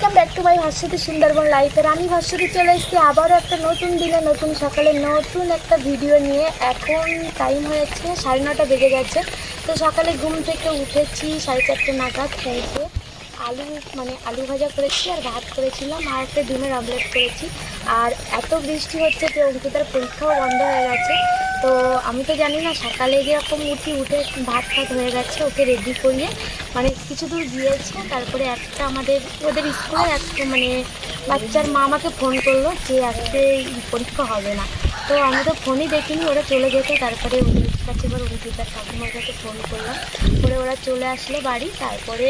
Welcome back to my Bhaswati Sundarban লাইফের। আমি ভাস্বতী চলে এসেছি আবারও একটা নতুন দিনে নতুন সকালে নতুন একটা ভিডিও নিয়ে। এখন টাইম হয়েছে 9:30 বেজে গেছে। তো সকালে ঘুম থেকে উঠেছি 4:30 নাগাদ। খেয়েছে আলু ভাজা করেছি আর ভাত করেছিলাম আর একটা ডিমের আমলেট করেছি। আর এত বৃষ্টি হচ্ছে যে অঙ্কিতার পরীক্ষাও বন্ধ হয়ে গেছে। তো আমি তো জানি না, সকালে যেরকম উঠে ভাত হয়ে গেছে, ওকে রেডি করিয়ে কিছু দূর গিয়েছে। তারপরে ওদের স্কুলে বাচ্চার মা আমাকে ফোন করলো যে আজকে পরীক্ষা হবে না। তো আমি তো ফোনই দেখিনি, ওরা চলে যেত। তারপরে ওদের কাছে এবার অঙ্কিতার ঠাকুমার কাছে ফোন করলাম, করে ওরা চলে আসলো বাড়ি। তারপরে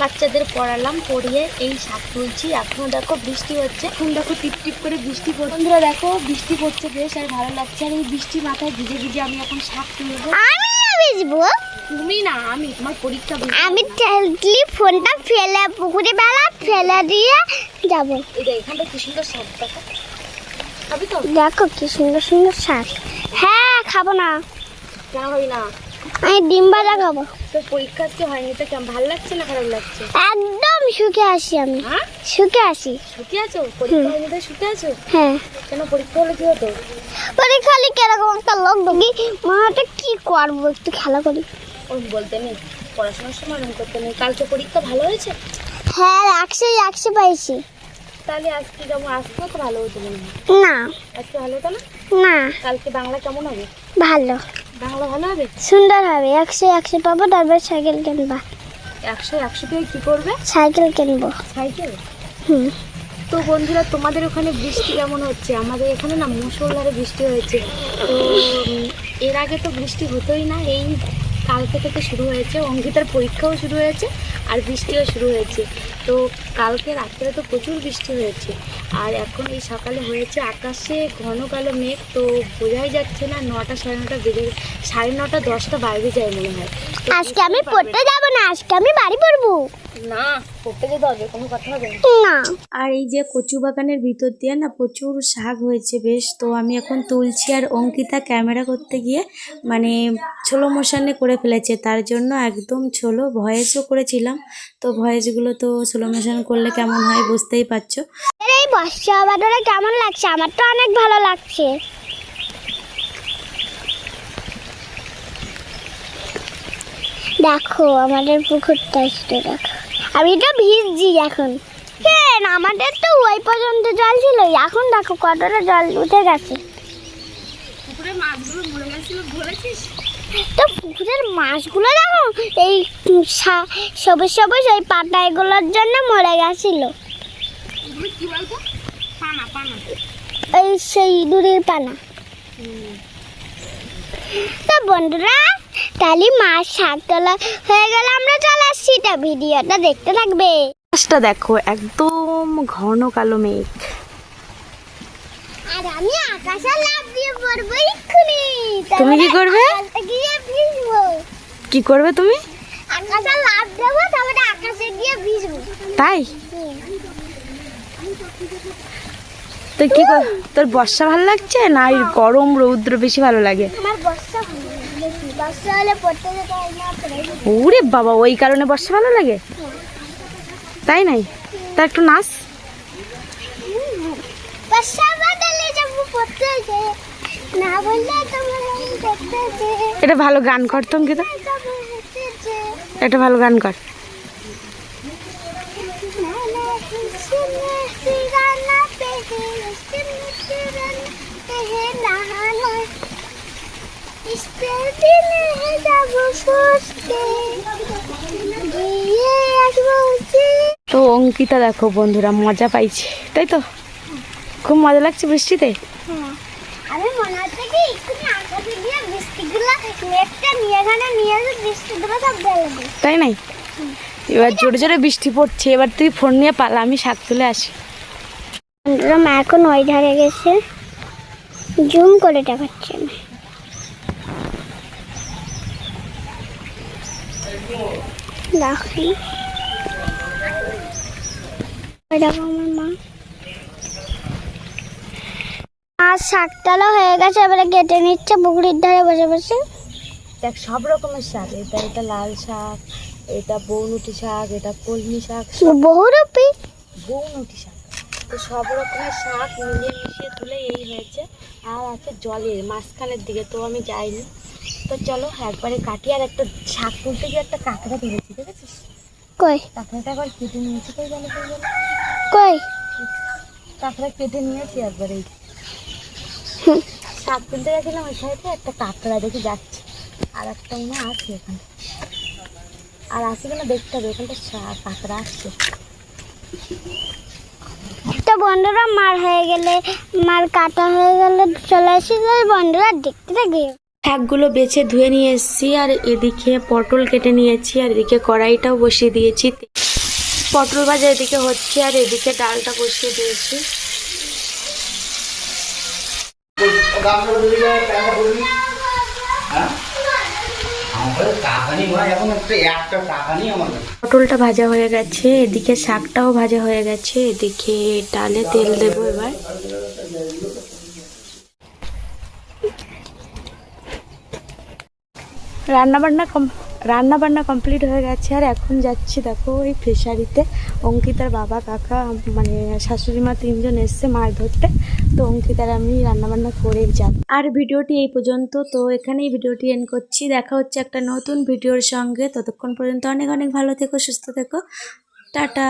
বাচ্চাদের পড়ালাম, পড়িয়ে এই শাক তুলছি। এখনও দেখো বৃষ্টি হচ্ছে, এখন দেখো টিপ টিপ করে বৃষ্টি পড়ছে। বন্ধুরা দেখো বৃষ্টি পড়ছে, বেশ আর ভালো লাগছে। আর এই বৃষ্টি মাথায় ভিজে ভিজে আমি এখন শাক তুলবো। আমি না ভিজবো, তুমি না, আমি তোমার পরীক্ষা। আমি ফোনটা ফেলে পুকুরে বেলা ফেলে দিয়ে যাবো। এখানটা কি সুন্দর শাক দেখো, খাবি তো? দেখো কি সুন্দর সুন্দর শাক। হ্যাঁ খাবো না, কেন হই না? আমি ডিম ভাজা খাবো। তোর পরীক্ষা আজকে হয়নি তো কেমন ভালো লাগছে না খারাপ লাগছে? একদম সুখে আসি আমি। হ্যাঁ সুখে আসি। সুখে আছো? পরীক্ষা হয়নি তো সুখে আছো? হ্যাঁ। কেন পরীক্ষা হলে কি হতো? পরীক্ষা হলে কিরকম একটা লোক ঢুকি, মাটা কি করবো, একটু খেলা করি। ওরকম বলতে নেই, পড়াশোনার সময় ওরকম করতে নেই। কালকে পরীক্ষা ভালো হয়েছে? হ্যাঁ 100 পাইছি। তাহলে আজকে যেমন আজকেও তো ভালো হতো মনে হয়। না আজকে ভালো হতো না? না, কালকে বাংলা কেমন হবে? ভালো, বাংলা ভালো হবে, সুন্দর হবে। 100 পাবো, তারপর সাইকেল কিনবা। 100 পেয়ে কি করবে? সাইকেল কিনবো। সাইকেল? হুম। তো বন্ধুরা, তোমাদের ওখানে বৃষ্টি কেমন হচ্ছে? আমাদের এখানে না মুষলধারে বৃষ্টি হয়েছে। তো এর আগে তো বৃষ্টি হতোই না, এই কালকে থেকে শুরু হয়েছে। অঙ্কিতার পরীক্ষাও শুরু হয়েছে আর বৃষ্টিও শুরু হয়েছে। তো কালকে রাত্রে তো প্রচুর বৃষ্টি হয়েছে। আর এখন এই সকালে হয়েছে আকাশে ঘন কালো মেঘ। তো বোঝাই যাচ্ছে না, 9টা 9:30 বেজে, 9:30 10টা বাইরে যায় মনে হয়। আজকে আমি পড়তে যাব না, আজকে আমি বাড়ি পড়বো। না, পড়তে যেতে হবে, কোনো কথা হবে না। না। আর এই যে কচু বাগানের ভিতর দিয়ে না প্রচুর শাক হয়েছে বেশ। তো আমি এখন তুলছি, আর অঙ্কিতা ক্যামেরা করতে গিয়ে ছোলো মোশনে করে ফেলেছে। তার জন্য একদম ছোলো ভয়েসও করেছিলাম। তো ভয়েসগুলো তো ছোলো মোশন করলে কেমন হয় বুঝতেই পারছো। এই বর্ষা আবহাওয়াটা কেমন লাগছে? আমার তো অনেক ভালো লাগছে। দেখো আমাদের পুকুরটা, দেখো আমি তো ভিজছি এখন। কেন আমাদের তো ওই পর্যন্ত জল ছিল, এখন দেখো কতটা জল উঠে গেছে। পুকুরের মাছগুলো মরে গেছিল, ধরেছিস? তো পুকুরের মাছগুলো দেখো এই সবুজ সবুজ ওই পাতাগুলোর জন্য মরে গেছিল। কি বলতো? পানা পানা, এই সেই ইঁদুরের পানা। তো বন্ধুরা, তাহলে মাছ শাক তোলা হয়ে গেল, আমরা চলে আসছি। তা ভিডিওটা দেখতে থাকবে। মাছটা দেখো একদম ঘন কালো মেঘ। আর আমি আকাশে লাফ দিয়ে পড়বো এক্ষুনি। তুমি কি করবে? গিয়ে ভিজবো। কি করবে তুমি? আকাশে লাফ দেবো, তারপরে আকাশে গিয়ে ভিজবো। তাই? তো তোর বর্ষা ভালো লাগছে না এই গরম রৌদ্র বেশি ভালো লাগে? আমার বর্ষা ভালো লাগে, বর্ষা হলে পড়তে যেতে হয় না। ওরে বাবা, ওই কারণে বর্ষা ভালো লাগে? তাই নাই? তা একটু নাচ। বর্ষা বাদলে যাবো পড়তে যে, না বললে তোমার পড়তে যে। এটা ভালো গান কর তো অঙ্কিতা, একটা ভালো গান কর। তো অঙ্কিতা দেখো বন্ধুরা মজা পাইছে, তাই তো? খুব মজা লাগছে বৃষ্টিতে। আমি মনে হচ্ছে কি এক্ষুনি আকাশে গিয়ে বৃষ্টিগুলো মেঘটা নিয়ে এখানে নিয়ে এসে বৃষ্টিগুলো সব ঢেলে দিই। তাই নাই? এবার জোরে জোরে বৃষ্টি পড়ছে, এবার তুই ফোন নিয়ে পালা, আমি শাক তুলে আসি। মা এখন ওই ধারে গেছে, জুম করে দেখাচ্ছে আমি। দেখি আমার মা আর শাকটালা হয়ে গেছে, এবারে কেটে নিচ্ছে পুকুরের ধারে বসে বসে। দেখ সব রকমের শাক, এটা লাল শাক, এটা বৌনুটি শাক, এটা কলমি শাক, বহুরূপী বউনটি শাক। তো সব রকমের শাক মিলিয়ে মিশিয়ে তুলে এই হয়েছে। আর আছে জলের মাঝখানের দিকে, তো আমি যাইনি। তো চলো একবারে কাটি। আর একটা শাক তুলতে গিয়ে একটা কাঁকড়া ধরেছি, দেখেছিস? কই কাঁকড়াটা আবার কেটে নিয়েছি, কই গেল কই গেল? কই কাঁকড়া কেটে নিয়েছি একবারে। এই হুম, শাক তুলতে গেছিলাম ওই সাইডে, একটা কাঁকড়া দেখি যাচ্ছে। আর একটা মনে হয় আছে এখানে, আর আছে কিনা দেখতে হবে। ওখানটা কাঁকড়া আসছে। তো বন্ধুরা মার হয়ে গেলে, মার কাটা হয়ে গেলে চলে আসি, বন্ধুরা দেখতে থাকি। শাকগুলো বেছে ধুয়ে নিয়ে এসেছি। আর এদিকে পটল কেটে নিয়েছি, আর এদিকে কড়াইটাও বসিয়ে দিয়েছি। পটল ভাজা এদিকে হচ্ছে, আর এদিকে ডালটা বসিয়ে দিয়েছি। পটলটা ভাজা হয়ে গেছে, এদিকে শাকটাও ভাজা হয়ে গেছে, এদিকে ডালে তেল দেবো এবার। রান্নাবান্না কমপ্লিট হয়ে গেছে। আর এখন যাচ্ছি দেখো ওই ফিশারিতে। অঙ্কিতার বাবা কাকা মানে শাশুড়ি মা 3 জন এসছে মাছ ধরতে। তো অঙ্কিতার আমি রান্নাবান্না করে যাব। আর ভিডিওটি এই পর্যন্ত। তো এখানেই ভিডিওটি এন্ড করছি। দেখা হচ্ছে একটা নতুন ভিডিওর সঙ্গে। ততক্ষণ পর্যন্ত অনেক অনেক ভালো থেকো, সুস্থ থেকো। টাটা।